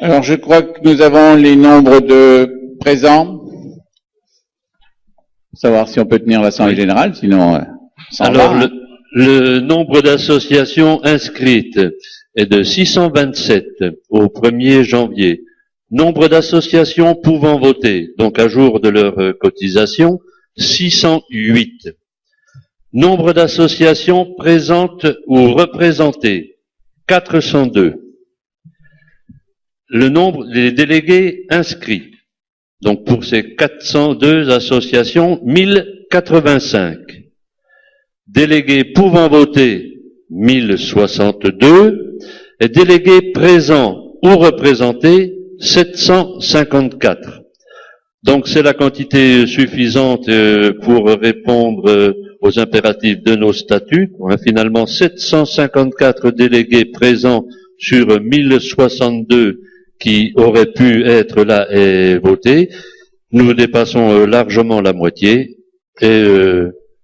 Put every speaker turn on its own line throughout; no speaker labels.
Alors, je crois que nous avons les nombres de présents. Savoir si on peut tenir l'Assemblée générale, sinon,
alors, le nombre d'associations inscrites est de 627 au 1er janvier. Nombre d'associations pouvant voter, donc à jour de leur cotisation, 608. Nombre d'associations présentes ou représentées, 402. Le nombre des délégués inscrits, donc pour ces 402 associations, 1085. Délégués pouvant voter, 1062. Et délégués présents ou représentés, 754. Donc c'est la quantité suffisante pour répondre aux impératifs de nos statuts. On a finalement 754 délégués présents sur 1062 qui auraient pu être là et voter. Nous dépassons largement la moitié. Et,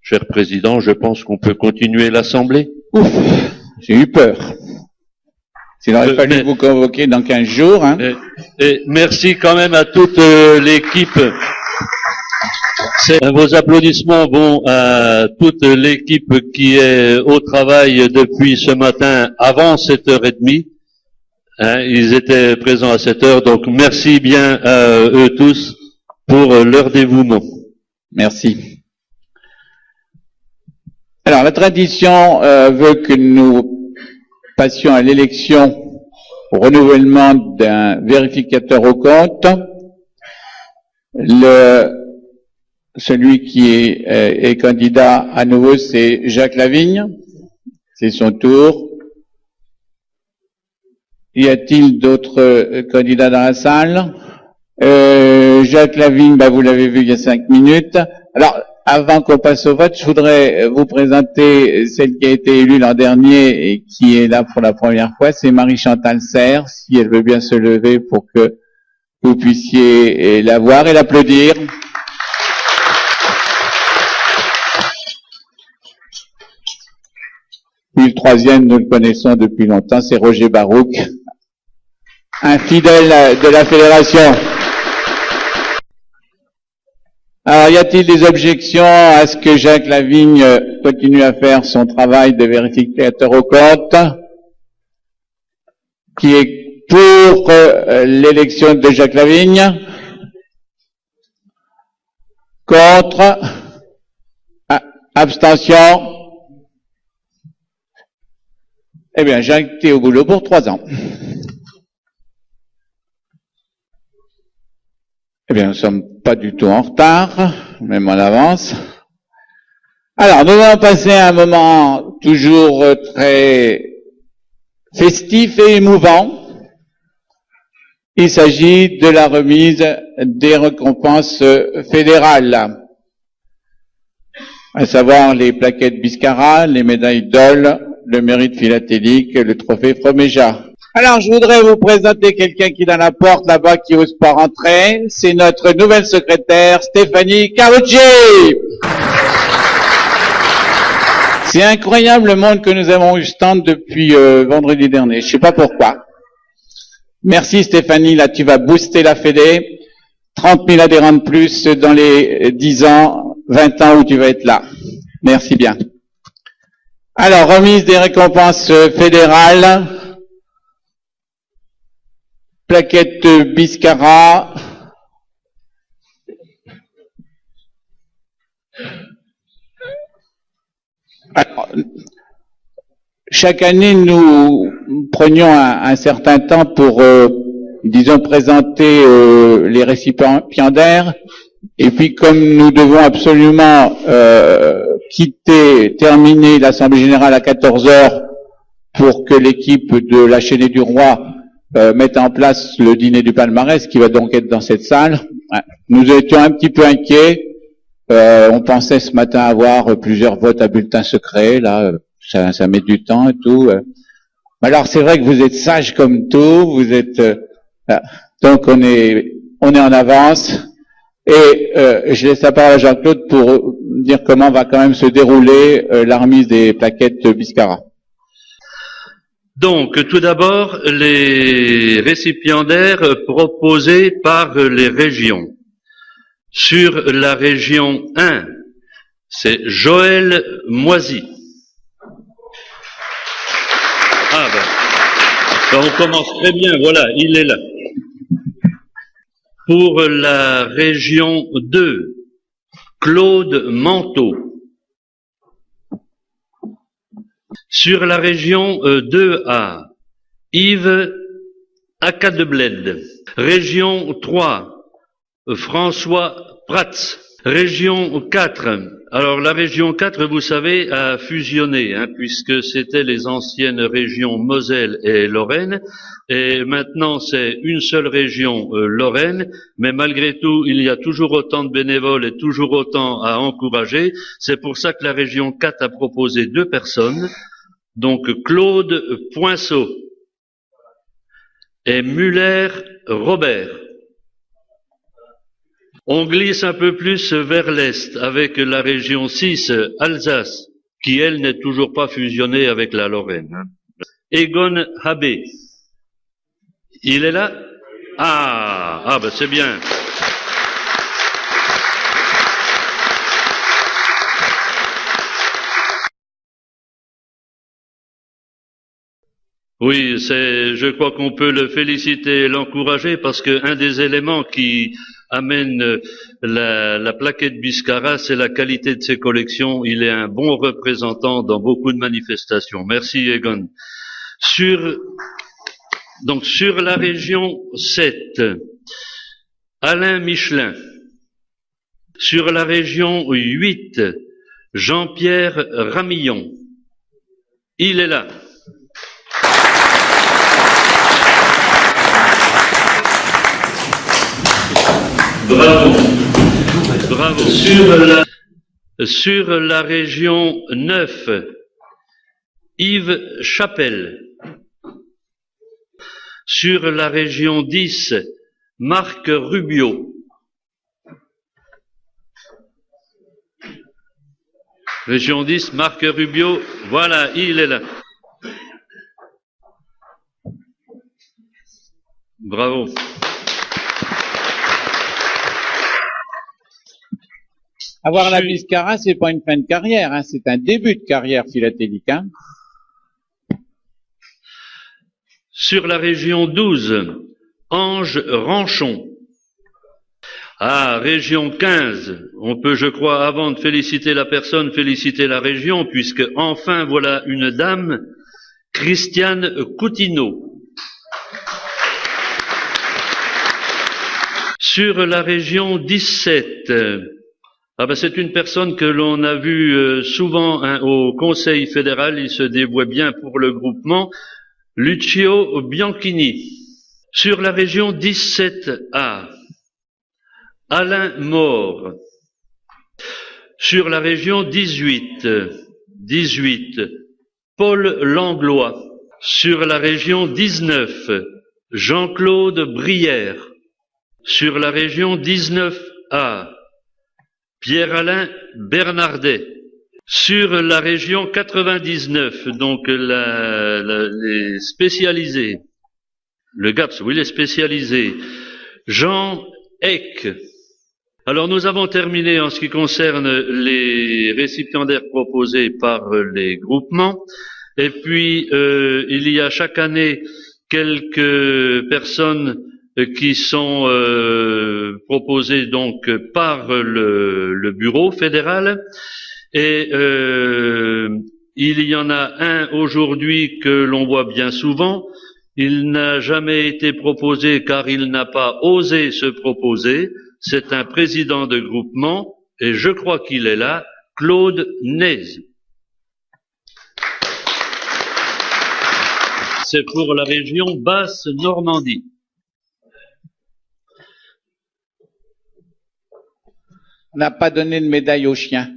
cher Président, je pense qu'on peut continuer l'Assemblée.
Ouf, j'ai eu peur. S'il aurait fallu vous convoquer dans 15 jours. Hein.
Et merci quand même à toute l'équipe. Vos applaudissements vont à toute l'équipe qui est au travail depuis ce matin avant 7h30. Hein, ils étaient présents à 7h, donc merci bien à eux tous pour leur dévouement.
Merci. Alors, la tradition veut que nous passions à l'élection au renouvellement d'un vérificateur au compte. Celui qui est candidat à nouveau, c'est Jacques Lavigne. C'est son tour. Y a-t-il d'autres candidats dans la salle? Jacques Lavigne, vous l'avez vu il y a 5 minutes. Alors, avant qu'on passe au vote, je voudrais vous présenter celle qui a été élue l'an dernier et qui est là pour la première fois. C'est Marie-Chantal Serre, si elle veut bien se lever pour que vous puissiez la voir et l'applaudir. Puis le troisième, nous le connaissons depuis longtemps, c'est Roger Barouk, un fidèle de la fédération. Alors, y a-t-il des objections à ce que Jacques Lavigne continue à faire son travail de vérificateur au compte? Qui est pour l'élection de Jacques Lavigne? Contre? Abstention? Eh bien, Jacques est au boulot pour 3 ans. Eh bien, nous ne sommes pas du tout en retard, même en avance. Alors, nous allons passer à un moment toujours très festif et émouvant. Il s'agit de la remise des récompenses fédérales, à savoir les plaquettes Biscara, les médailles Dole, le mérite philatélique, le trophée Froméja. Alors, je voudrais vous présenter quelqu'un qui est dans la porte là-bas, qui n'ose pas rentrer. C'est notre nouvelle secrétaire, Stéphanie Carucci. C'est incroyable le monde que nous avons eu stand depuis vendredi dernier. Je sais pas pourquoi. Merci Stéphanie, là tu vas booster la Fédé. 30 000 adhérents de plus dans les 10 ans, 20 ans où tu vas être là. Merci bien. Alors, remise des récompenses fédérales. Plaquette Biscara. Alors, chaque année, nous prenions un certain temps pour, disons, présenter les récipiendaires. Et puis, comme nous devons absolument terminer l'Assemblée Générale à 14h pour que l'équipe de la Chaînée du Roi mettre en place le dîner du palmarès, qui va donc être dans cette salle. Nous étions un petit peu inquiets. On pensait ce matin avoir plusieurs votes à bulletin secret. Là, ça met du temps et tout. Alors c'est vrai que vous êtes sages comme tout. Vous êtes donc on est en avance. Et je laisse la parole à Jean-Claude pour dire comment va quand même se dérouler la remise des plaquettes Biscara.
Donc, tout d'abord, les récipiendaires proposés par les régions. Sur la région 1, c'est Joël Moisy. Ah ben, on commence très bien, voilà, il est là. Pour la région 2, Claude Manteau. Sur la région 2A, Yves Akadebled. Région 3, François Prats. Région 4. Alors la région 4, vous savez, a fusionné, puisque c'était les anciennes régions Moselle et Lorraine. Et maintenant, c'est une seule région, Lorraine, mais malgré tout, il y a toujours autant de bénévoles et toujours autant à encourager. C'est pour ça que la région 4 a proposé 2 personnes, donc Claude Poinceau et Muller Robert. On glisse un peu plus vers l'est avec la région 6, Alsace, qui elle n'est toujours pas fusionnée avec la Lorraine. Egon Habé. Il est là? Ah ben c'est bien. Oui, je crois qu'on peut le féliciter et l'encourager parce qu'un des éléments qui amène la plaquette Biscara, c'est la qualité de ses collections. Il est un bon représentant dans beaucoup de manifestations. Merci Egon. Donc sur la région 7, Alain Michelin. Sur la région 8, Jean-Pierre Ramillon. Il est là. Bravo. Bravo. Sur la région 9, Yves Chapelle. Sur la région 10, Marc Rubio. Région 10, Marc Rubio, voilà, il est là. Bravo.
Avoir la Biscara, c'est pas une fin de carrière, c'est un début de carrière philatélique.
Sur la région 12, Ange Ranchon. Ah, région 15, on peut, je crois, avant de féliciter la personne, féliciter la région, puisque enfin voilà une dame, Christiane Coutinho. Sur la région 17, c'est une personne que l'on a vue souvent au Conseil fédéral, il se dévoue bien pour le groupement, Lucio Bianchini. Sur la région 17A, Alain Maure. Sur la région 18, Paul Langlois. Sur la région 19, Jean-Claude Brière. Sur la région 19A, Pierre-Alain Bernardet. Sur la région 99, donc les spécialisés, le GAPS, oui, les spécialisés, Jean Eck. Alors nous avons terminé en ce qui concerne les récipiendaires proposés par les groupements, et puis il y a chaque année quelques personnes qui sont proposées donc par le bureau fédéral, et il y en a un aujourd'hui que l'on voit bien souvent. Il n'a jamais été proposé car il n'a pas osé se proposer. C'est un président de groupement, et je crois qu'il est là, Claude Nez. C'est pour la région Basse-Normandie.
On n'a pas donné de médaille aux chiens.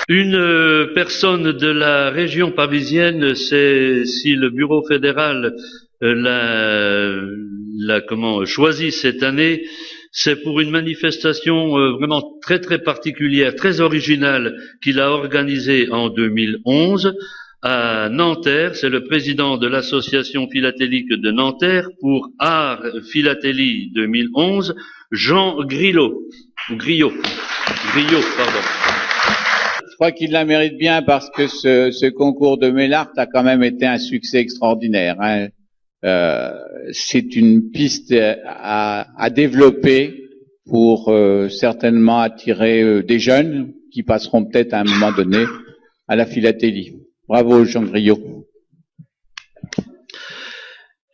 Une personne de la région parisienne, c'est si le bureau fédéral l'a choisi cette année, C'est pour une manifestation vraiment très très particulière, très originale qu'il a organisée en 2011 à Nanterre. C'est le président de l'association philatélique de Nanterre pour Art Philatélie 2011, Jean Grillo, pardon.
Je crois qu'il la mérite bien parce que ce concours de Mélart a quand même été un succès extraordinaire. Hein. C'est une piste à développer pour certainement attirer des jeunes qui passeront peut-être à un moment donné à la philatélie. Bravo Jean Grillo.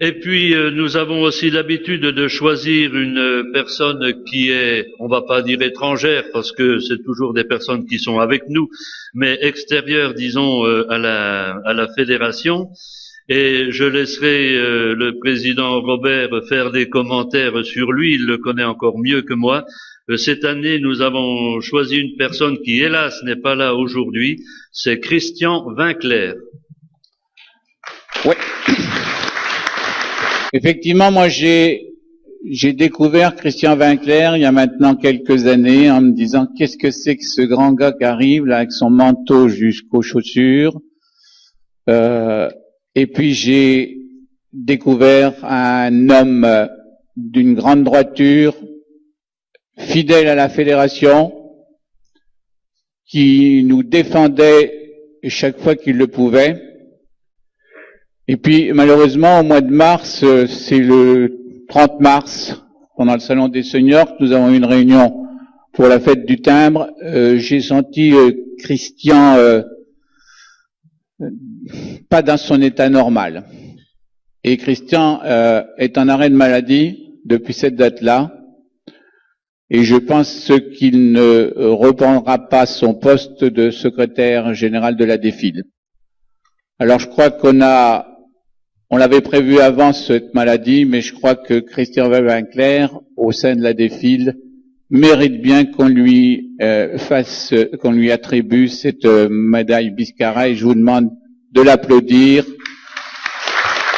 Et puis nous avons aussi l'habitude de choisir une personne qui est, on va pas dire étrangère parce que c'est toujours des personnes qui sont avec nous, mais extérieures, disons, à la fédération. Et je laisserai le président Robert faire des commentaires sur lui, il le connaît encore mieux que moi. Cette année, nous avons choisi une personne qui, hélas, n'est pas là aujourd'hui, c'est Christian Vinclair.
Oui. Effectivement, moi j'ai découvert Christian Vinclair il y a maintenant quelques années en me disant qu'est-ce que c'est que ce grand gars qui arrive là avec son manteau jusqu'aux chaussures. Et puis j'ai découvert un homme d'une grande droiture, fidèle à la fédération, qui nous défendait chaque fois qu'il le pouvait. Et puis malheureusement au mois de mars, c'est le 30 mars, pendant le salon des seniors, nous avons eu une réunion pour la fête du timbre. J'ai senti Christian pas dans son état normal. Et Christian est en arrêt de maladie depuis cette date-là. Et je pense qu'il ne reprendra pas son poste de secrétaire général de la DEFIL. Alors je crois on l'avait prévu avant cette maladie, mais je crois que Christian Vinclair, au sein de la DEFIL, mérite bien qu'on lui qu'on lui attribue cette médaille Biscara, et je vous demande de l'applaudir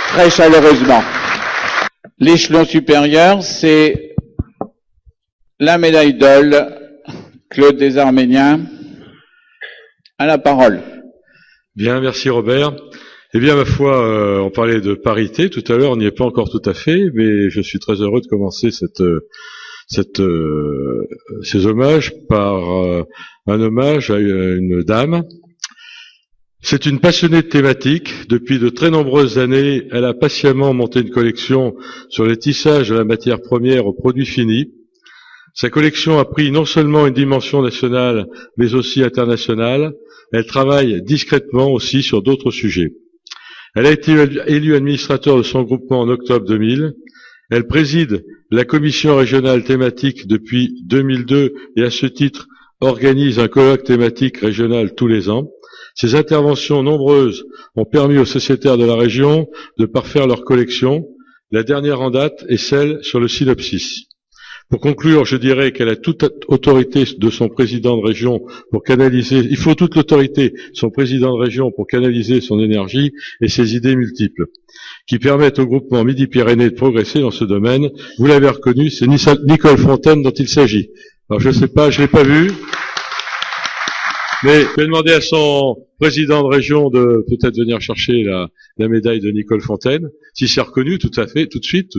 très chaleureusement. L'échelon supérieur, c'est la médaille d'Ol, Claude Desarméniens. À la parole.
Bien, merci Robert. Eh bien, ma foi, on parlait de parité tout à l'heure, on n'y est pas encore tout à fait, mais je suis très heureux de commencer ces hommages par un hommage à une dame. C'est une passionnée de thématiques. Depuis de très nombreuses années, elle a patiemment monté une collection sur le tissage de la matière première aux produits finis. Sa collection a pris non seulement une dimension nationale, mais aussi internationale. Elle travaille discrètement aussi sur d'autres sujets. Elle a été élue administrateur de son groupement en octobre 2000. Elle préside la commission régionale thématique depuis 2002 et à ce titre organise un colloque thématique régional tous les ans. Ses interventions nombreuses ont permis aux sociétaires de la région de parfaire leur collection. La dernière en date est celle sur le synopsis. Pour conclure, je dirais qu'elle a toute autorité de son président de région pour canaliser, il faut toute l'autorité de son président de région pour canaliser son énergie et ses idées multiples, qui permettent au groupement Midi-Pyrénées de progresser dans ce domaine. Vous l'avez reconnu, c'est Nicole Fontaine dont il s'agit. Alors je ne sais pas, je l'ai pas vu, mais je vais demander à son président de région de peut-être venir chercher la médaille de Nicole Fontaine, si c'est reconnu tout à fait, tout de suite,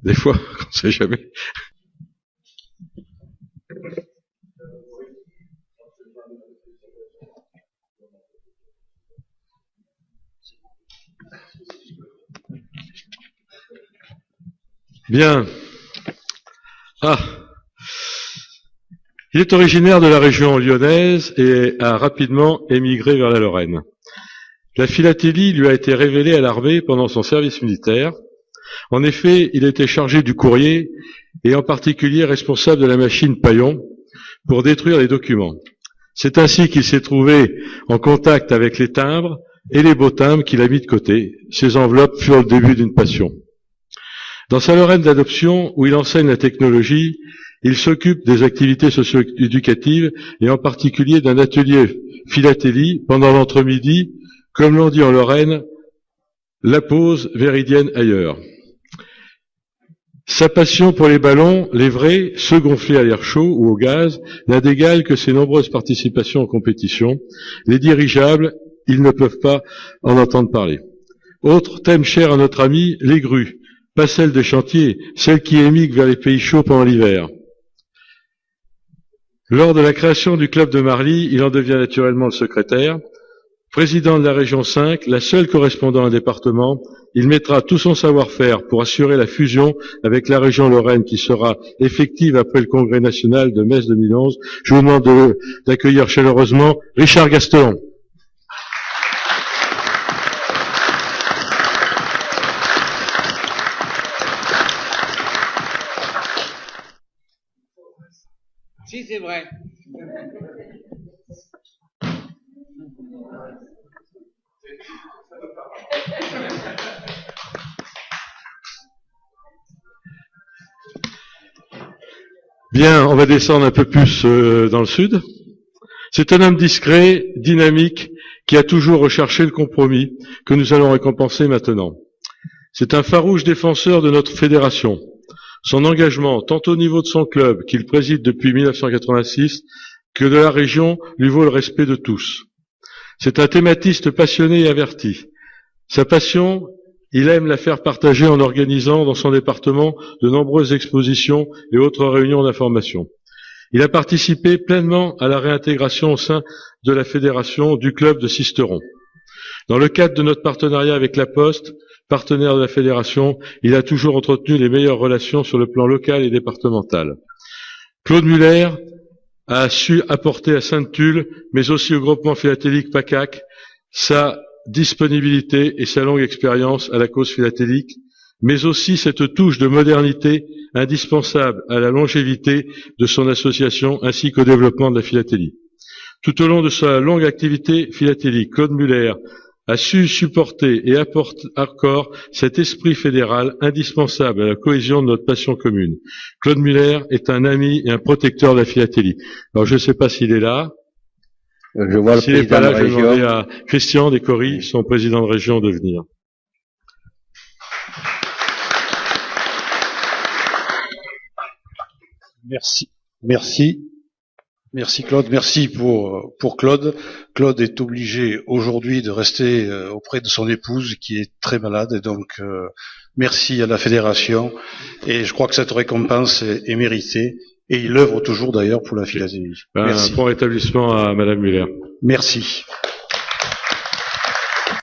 des fois, on ne sait jamais. Bien. Il est originaire de la région lyonnaise et a rapidement émigré vers la Lorraine. La philatélie lui a été révélée à l'armée pendant son service militaire. En effet, il était chargé du courrier et en particulier responsable de la machine Paillon pour détruire les documents. C'est ainsi qu'il s'est trouvé en contact avec les timbres et les beaux timbres qu'il a mis de côté. Ces enveloppes furent le début d'une passion. Dans sa Lorraine d'adoption, où il enseigne la technologie, il s'occupe des activités socio-éducatives et en particulier d'un atelier philatélie pendant l'entre-midi, comme l'on dit en Lorraine, la pause véridienne ailleurs. Sa passion pour les ballons, les vrais, ceux gonflés à l'air chaud ou au gaz, n'a d'égal que ses nombreuses participations en compétition. Les dirigeables, ils ne peuvent pas en entendre parler. Autre thème cher à notre ami, les grues. Pas celles des chantiers, celles qui émigrent vers les pays chauds pendant l'hiver. Lors de la création du club de Marly, il en devient naturellement le secrétaire. Président de la région 5, la seule correspondant à un département, il mettra tout son savoir-faire pour assurer la fusion avec la région Lorraine qui sera effective après le congrès national de Metz 2011. Je vous demande d'accueillir chaleureusement Richard Gastelon.
Si, c'est vrai.
Bien, on va descendre un peu plus dans le sud. C'est un homme discret, dynamique, qui a toujours recherché le compromis, que nous allons récompenser maintenant. C'est un farouche défenseur de notre fédération. Son engagement, tant au niveau de son club, qu'il préside depuis 1986, que de la région, lui vaut le respect de tous. C'est un thématiste passionné et averti. Sa passion, il aime la faire partager en organisant dans son département de nombreuses expositions et autres réunions d'information. Il a participé pleinement à la réintégration au sein de la fédération du club de Sisteron. Dans le cadre de notre partenariat avec La Poste, partenaire de la fédération, il a toujours entretenu les meilleures relations sur le plan local et départemental. Claude Muller a su apporter à Sainte-Tulle, mais aussi au groupement philatélique PACAC, sa disponibilité et sa longue expérience à la cause philatélique, mais aussi cette touche de modernité indispensable à la longévité de son association ainsi qu'au développement de la philatélie. Tout au long de sa longue activité philatélique, Claude Muller a su supporter et apporte encore cet esprit fédéral indispensable à la cohésion de notre passion commune. Claude Muller est un ami et un protecteur de la philatélie. Alors je ne sais pas s'il est là.
Je vois le
S'il n'est
président
pas là,
de
je vais
région.
demander à Christian Descory, son président de région, de venir.
Merci Claude, merci pour Claude. Claude est obligé aujourd'hui de rester auprès de son épouse qui est très malade et donc merci à la fédération et je crois que cette récompense est méritée et il œuvre toujours d'ailleurs pour la philatélie. Merci.
Bon rétablissement à Madame Muller.
Merci.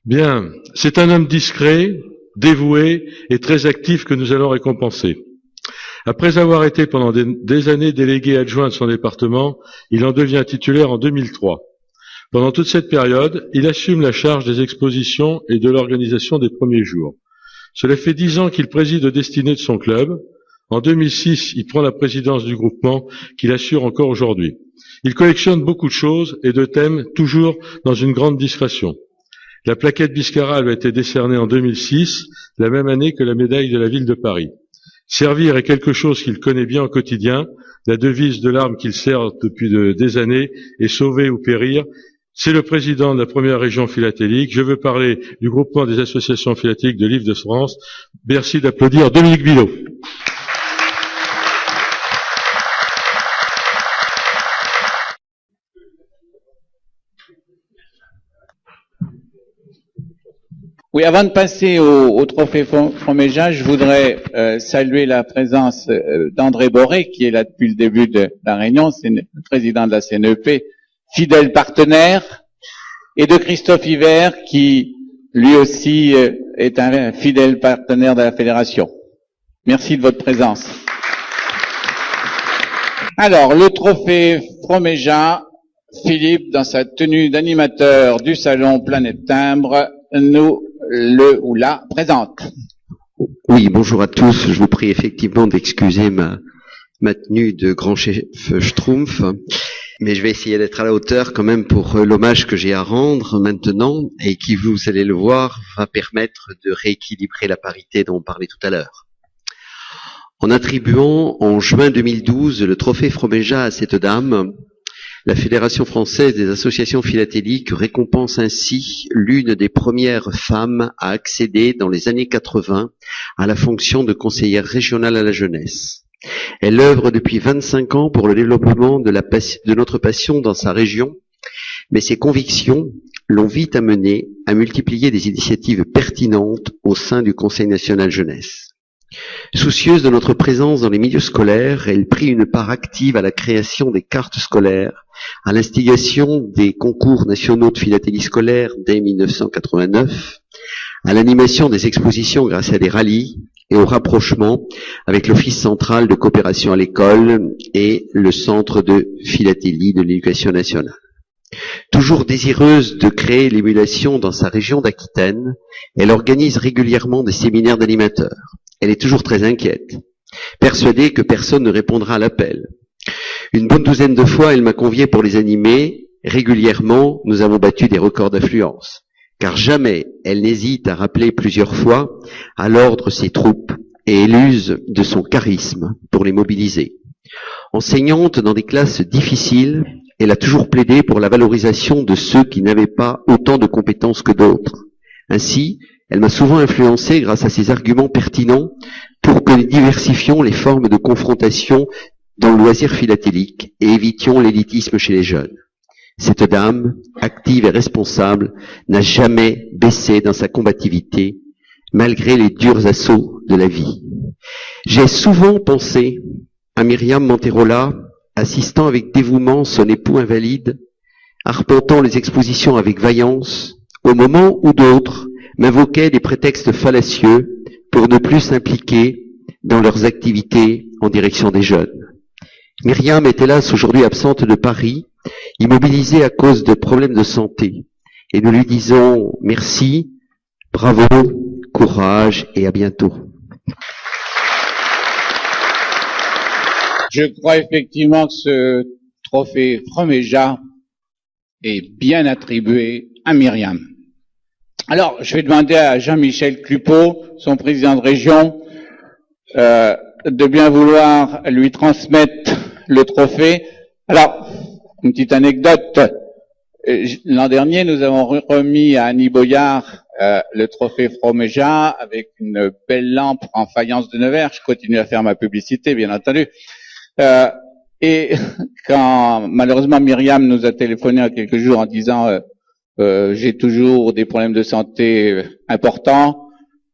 Bien, c'est un homme discret, dévoué et très actif que nous allons récompenser. Après avoir été pendant des années délégué adjoint de son département, il en devient titulaire en 2003. Pendant toute cette période, il assume la charge des expositions et de l'organisation des premiers jours. Cela fait 10 ans qu'il préside aux destinées de son club. En 2006, il prend la présidence du groupement qu'il assure encore aujourd'hui. Il collectionne beaucoup de choses et de thèmes, toujours dans une grande discrétion. La plaquette Biscarat lui a été décernée en 2006, la même année que la médaille de la ville de Paris. Servir est quelque chose qu'il connaît bien au quotidien. La devise de l'arme qu'il sert depuis des années est sauver ou périr. C'est le président de la première région philatélique. Je veux parler du groupement des associations philatéliques de l'Île-de-France. Merci d'applaudir Dominique Bilot.
Oui, avant de passer au trophée Froméja, je voudrais saluer la présence d'André Boré, qui est là depuis le début de la réunion, c'est le président de la CNEP, fidèle partenaire, et de Christophe Hiver, qui lui aussi est un fidèle partenaire de la fédération. Merci de votre présence. Alors, le trophée Froméja, Philippe, dans sa tenue d'animateur du salon Planète Timbre, nous le ou la présente.
Oui, bonjour à tous. Je vous prie effectivement d'excuser ma tenue de grand chef Schtroumpf, mais je vais essayer d'être à la hauteur quand même pour l'hommage que j'ai à rendre maintenant et qui, vous allez le voir, va permettre de rééquilibrer la parité dont on parlait tout à l'heure. En attribuant en juin 2012 le trophée Froméja à cette dame, La Fédération française des associations philatéliques récompense ainsi l'une des premières femmes à accéder dans les années 80 à la fonction de conseillère régionale à la jeunesse. Elle œuvre depuis 25 ans pour le développement de notre passion dans sa région, mais ses convictions l'ont vite amenée à multiplier des initiatives pertinentes au sein du Conseil national jeunesse. Soucieuse de notre présence dans les milieux scolaires, elle prit une part active à la création des cartes scolaires, à l'instigation des concours nationaux de philatélie scolaire dès 1989, à l'animation des expositions grâce à des rallyes et au rapprochement avec l'Office central de coopération à l'école et le Centre de philatélie de l'éducation nationale. Toujours désireuse de créer l'émulation dans sa région d'Aquitaine, elle organise régulièrement des séminaires d'animateurs. Elle est toujours très inquiète, persuadée que personne ne répondra à l'appel. Une bonne douzaine de fois, elle m'a convié pour les animer. Régulièrement, nous avons battu des records d'affluence, car jamais elle n'hésite à rappeler plusieurs fois à l'ordre ses troupes et elle use de son charisme pour les mobiliser. Enseignante dans des classes difficiles, elle a toujours plaidé pour la valorisation de ceux qui n'avaient pas autant de compétences que d'autres. Ainsi, elle m'a souvent influencé grâce à ses arguments pertinents pour que nous diversifions les formes de confrontation dans le loisir philatélique et évitions l'élitisme chez les jeunes. Cette dame, active et responsable, n'a jamais baissé dans sa combativité, malgré les durs assauts de la vie. J'ai souvent pensé à Myriam Manterola, assistant avec dévouement son époux invalide, arpentant les expositions avec vaillance, au moment où d'autres m'invoquaient des prétextes fallacieux pour ne plus s'impliquer dans leurs activités en direction des jeunes. Myriam est hélas aujourd'hui absente de Paris, immobilisée à cause de problèmes de santé, et nous lui disons merci, bravo, courage et à bientôt.
Je crois effectivement que ce trophée Froméja est bien attribué à Myriam. Alors, je vais demander à Jean-Michel Clupot, son président de région, de bien vouloir lui transmettre le trophée. Alors, une petite anecdote. L'an dernier, nous avons remis à Annie Boyard le trophée Froméja avec une belle lampe en faïence de Nevers. Je continue à faire ma publicité, bien entendu. Et quand malheureusement Myriam nous a téléphoné il y a quelques jours en disant j'ai toujours des problèmes de santé importants,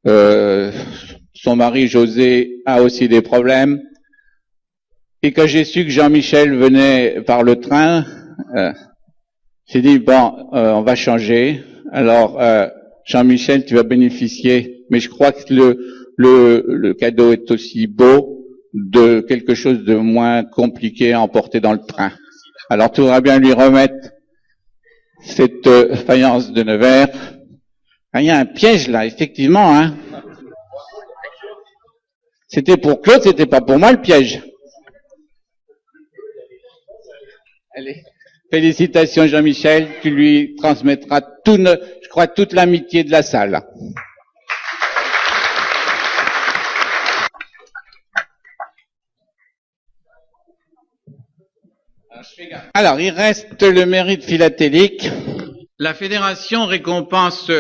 son mari José a aussi des problèmes, et quand j'ai su que Jean-Michel venait par le train, j'ai dit bon, on va changer. Alors Jean-Michel, tu vas bénéficier, mais je crois que le cadeau est aussi beau, de quelque chose de moins compliqué à emporter dans le train. Alors tu voudras bien lui remettre cette faïence de Nevers. Ah, il y a un piège là, effectivement, hein. C'était pour Claude, c'était pas pour moi le piège. Allez. Félicitations Jean-Michel, tu lui transmettras je crois toute l'amitié de la salle. Alors, il reste le mérite philatélique. La fédération récompense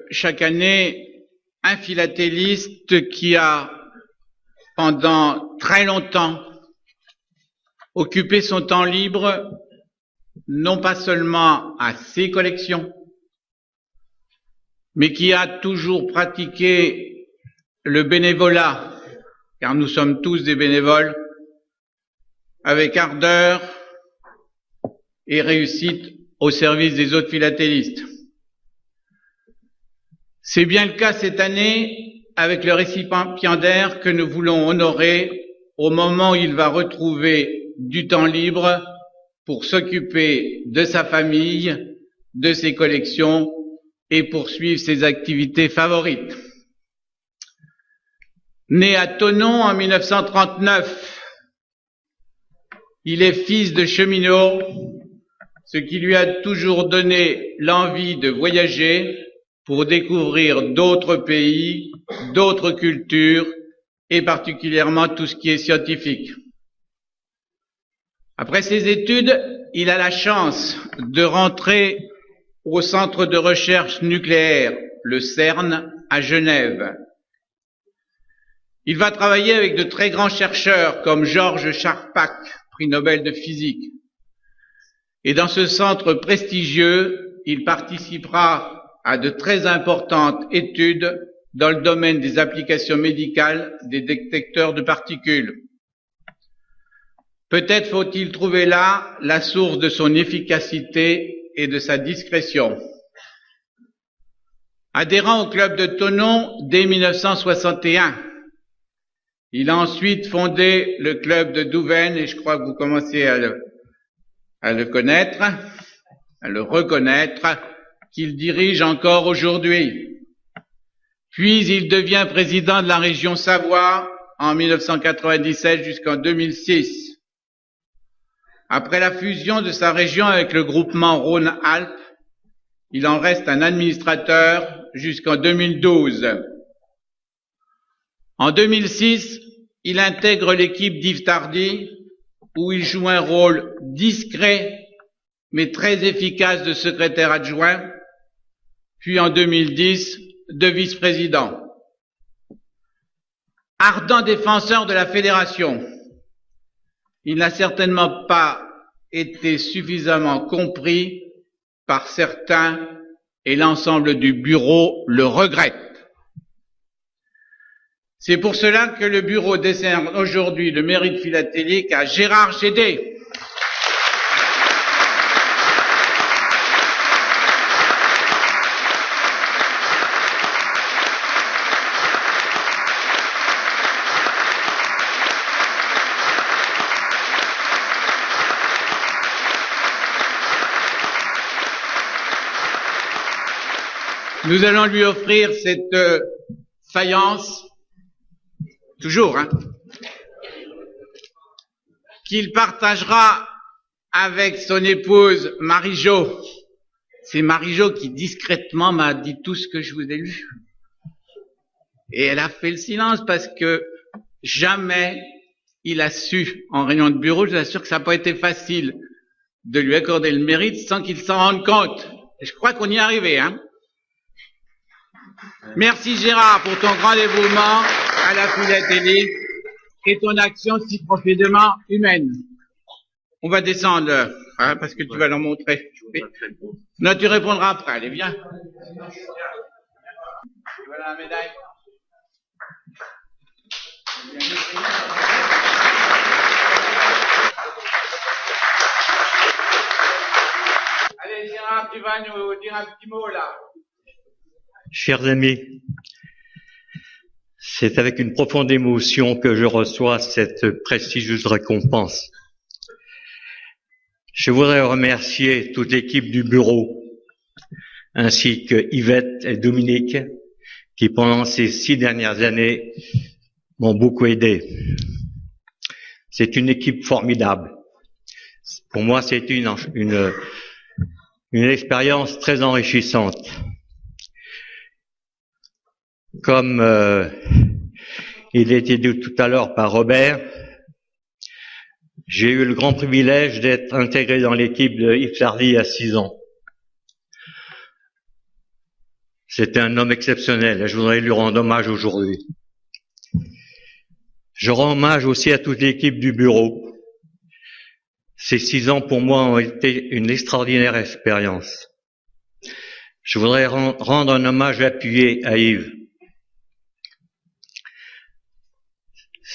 chaque année un philatéliste qui a, pendant très longtemps, occupé son temps libre, non pas seulement à ses collections, mais qui a toujours pratiqué le bénévolat, car nous sommes tous des bénévoles, avec ardeur et réussite au service des autres philatélistes. C'est bien le cas cette année avec le récipiendaire que nous voulons honorer au moment où il va retrouver du temps libre pour s'occuper de sa famille, de ses collections et poursuivre ses activités favorites. Né à Thonon en 1939, il est fils de cheminot, ce qui lui a toujours donné l'envie de voyager pour découvrir d'autres pays, d'autres cultures et particulièrement tout ce qui est scientifique. Après ses études, il a la chance de rentrer au Centre de recherche nucléaire, le CERN, à Genève. Il va travailler avec de très grands chercheurs comme Georges Charpak, prix Nobel de physique. Et dans ce centre prestigieux, il participera à de très importantes études dans le domaine des applications médicales des détecteurs de particules. Peut-être faut-il trouver là la source de son efficacité et de sa discrétion. Adhérent au club de Thonon dès 1961, il a ensuite fondé le club de Douvaine, et je crois que vous commencez à le connaître, à le reconnaître, qu'il dirige encore aujourd'hui. Puis il devient président de la région Savoie en 1997 jusqu'en 2006. Après la fusion de sa région avec le groupement Rhône-Alpes, il en reste un administrateur jusqu'en 2012. En 2006, il intègre l'équipe d'Yves Tardy, où il joue un rôle discret mais très efficace de secrétaire adjoint, puis en 2010 de vice-président. Ardent défenseur de la fédération, il n'a certainement pas été suffisamment compris par certains et l'ensemble du bureau le regrette. C'est pour cela que le bureau décerne aujourd'hui le mérite philatélique à Gérard Gédé. Nous allons lui offrir cette faïence, toujours, qu'il partagera avec son épouse Marie-Jo. C'est Marie-Jo qui discrètement m'a dit tout ce que je vous ai lu. Et elle a fait le silence parce que jamais il a su, en réunion de bureau, je vous assure que ça n'a pas été facile de lui accorder le mérite sans qu'il s'en rende compte. Et je crois qu'on y est arrivé, Merci Gérard pour ton grand dévouement à la philatélie et ton action si profondément humaine. On va descendre, parce que tu vas leur montrer. Non, tu répondras après, allez, viens. Voilà la médaille. Allez Gérard, tu vas nous dire un petit mot là.
Chers amis, c'est avec une profonde émotion que je reçois cette prestigieuse récompense. Je voudrais remercier toute l'équipe du bureau, ainsi que Yvette et Dominique, qui pendant ces 6 dernières années m'ont beaucoup aidé. C'est une équipe formidable. Pour moi, c'est une expérience très enrichissante. Comme il a été dit tout à l'heure par Robert, j'ai eu le grand privilège d'être intégré dans l'équipe de Yves Tardy à 6 ans. C'était un homme exceptionnel et je voudrais lui rendre hommage aujourd'hui. Je rends hommage aussi à toute l'équipe du bureau. Ces 6 ans pour moi ont été une extraordinaire expérience. Je voudrais rendre un hommage appuyé à Yves.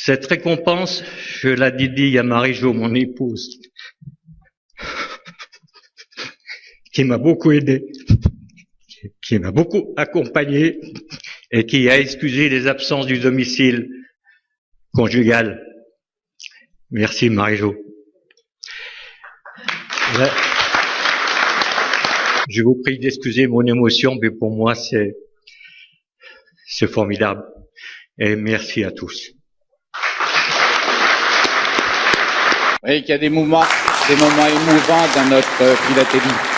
Cette récompense, je la dédie à Marie-Jo, mon épouse, qui m'a beaucoup aidé, qui m'a beaucoup accompagné et qui a excusé les absences du domicile conjugal. Merci Marie-Jo. Je vous prie d'excuser mon émotion, mais pour moi c'est formidable. Et merci à tous.
Vous voyez qu'il y a des moments émouvants dans notre philatélie.